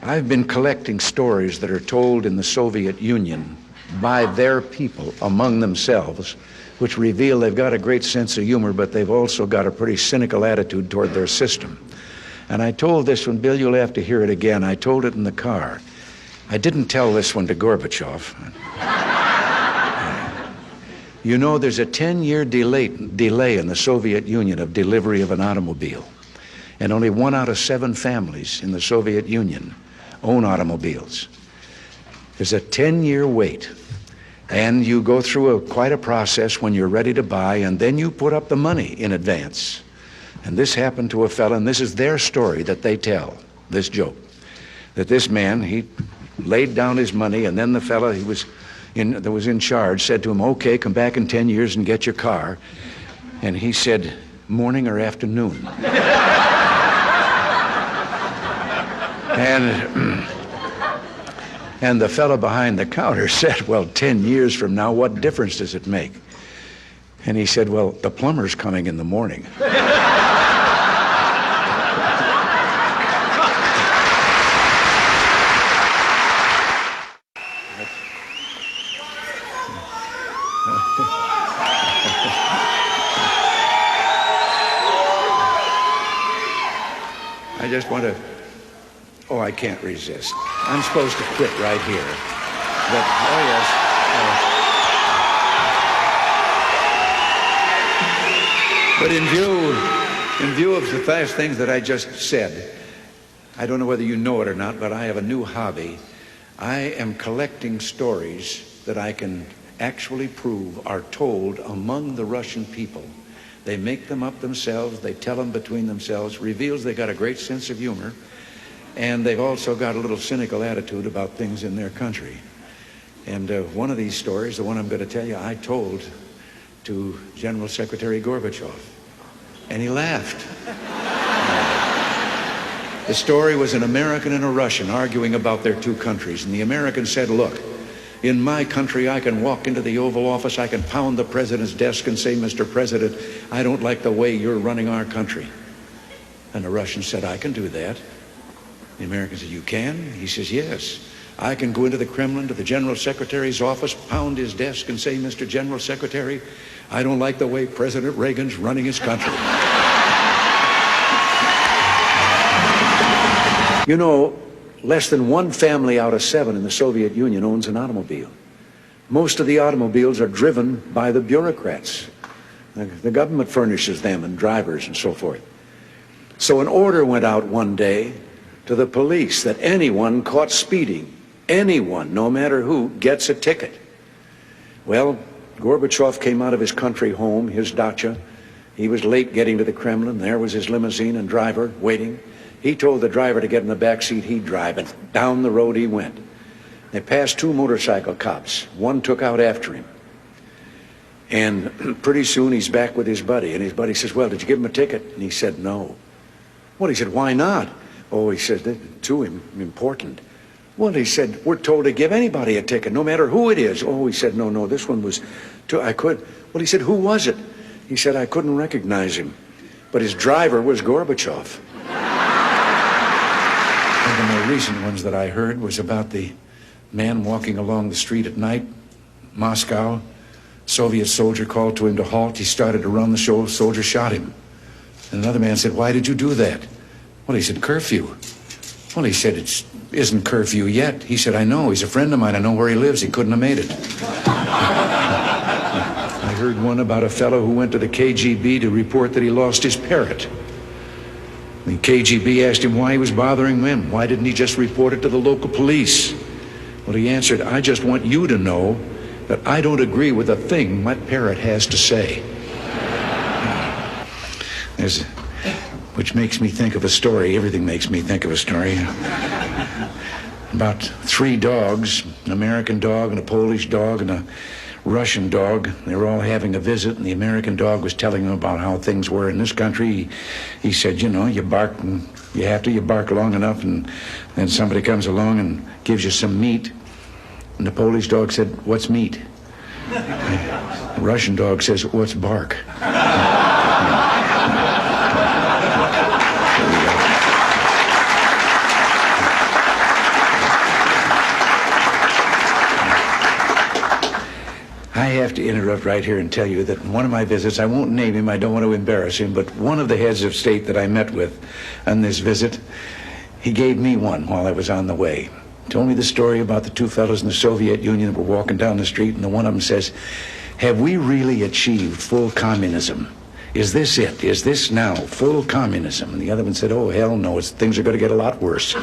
I've been collecting stories that are told in the Soviet Union by their people among themselves, which reveal they've got a great sense of humor, but they've also got a pretty cynical attitude toward their system. And I told this one, Bill, you'll have to hear it again. I told it in the car. I didn't tell this one to Gorbachev. You know, there's a 10-year delay in the Soviet Union of delivery of an automobile. And only 1 out of 7 families in the Soviet Union own automobiles. There's a 10-year wait. And you go through quite a process when you're ready to buy, and then you put up the money in advance. And this happened to a fella, and this is their story that they tell, this joke. That this man, he laid down his money, and then the fella that was in charge said to him, okay, come back in 10 years and get your car. And he said, morning or afternoon? And the fellow behind the counter said, well, 10 years from now, what difference does it make? And he said, well, the plumber's coming in the morning. I just want to, oh, I can't resist. I'm supposed to quit right here. But, oh yes. But in view of the fast things that I just said, I don't know whether you know it or not, but I have a new hobby. I am collecting stories that I can actually prove are told among the Russian people. They make them up themselves, they tell them between themselves, reveals they got a great sense of humor, and they've also got a little cynical attitude about things in their country. And one of these stories, the one I'm going to tell you, I told to General Secretary Gorbachev, and he laughed. The story was an American and a Russian arguing about their two countries, and the American said, look, in my country, I can walk into the Oval Office, I can pound the president's desk and say, Mr. President, I don't like the way you're running our country. And the Russian said, I can do that. The American said, you can? He says, yes. I can go into the Kremlin, to the General Secretary's office, pound his desk and say, Mr. General Secretary, I don't like the way President Reagan's running his country. You know, less than 1 family out of 7 in the Soviet Union owns an automobile. Most of the automobiles are driven by the bureaucrats. The government furnishes them and drivers and so forth. So an order went out one day to the police that anyone caught speeding, anyone, no matter who, gets a ticket. Well, Gorbachev came out of his country home, his dacha. He was late getting to the Kremlin. There was his limousine and driver waiting. He told the driver to get in the back seat, he'd drive, and down the road he went. They passed 2 motorcycle cops. One took out after him. And pretty soon he's back with his buddy, and his buddy says, well, did you give him a ticket? And he said, no. Well, he said, why not? Oh, he said, too important. Well, he said, we're told to give anybody a ticket, no matter who it is. Oh, he said, no, this one was, I could. Well, he said, who was it? He said, I couldn't recognize him. But his driver was Gorbachev. One of the more recent ones that I heard was about the man walking along the street at night, Moscow. Soviet soldier called to him to halt. He started to run. The soldier shot him. And another man said, why did you do that? Well, he said, curfew. Well, he said, it isn't curfew yet. He said, I know. He's a friend of mine. I know where he lives. He couldn't have made it. I heard one about a fellow who went to the KGB to report that he lost his parrot. The KGB asked him why he was bothering them. Why didn't he just report it to the local police? Well, he answered, I just want you to know that I don't agree with a thing my parrot has to say. Which makes me think of a story. Everything makes me think of a story. About 3 dogs, an American dog and a Polish dog and a Russian dog. They were all having a visit, and the American dog was telling them about how things were in this country. He said, you know, you bark, and you bark long enough, and then somebody comes along and gives you some meat. And the Polish dog said, what's meat? The Russian dog says, what's bark? I have to interrupt right here and tell you that in one of my visits, I won't name him, I don't want to embarrass him, but one of the heads of state that I met with on this visit, he gave me one while I was on the way. Told me the story about the two fellows in the Soviet Union that were walking down the street, and the one of them says, "Have we really achieved full communism? Is this it? Is this now full communism?" And the other one said, "Oh, hell no, things are going to get a lot worse."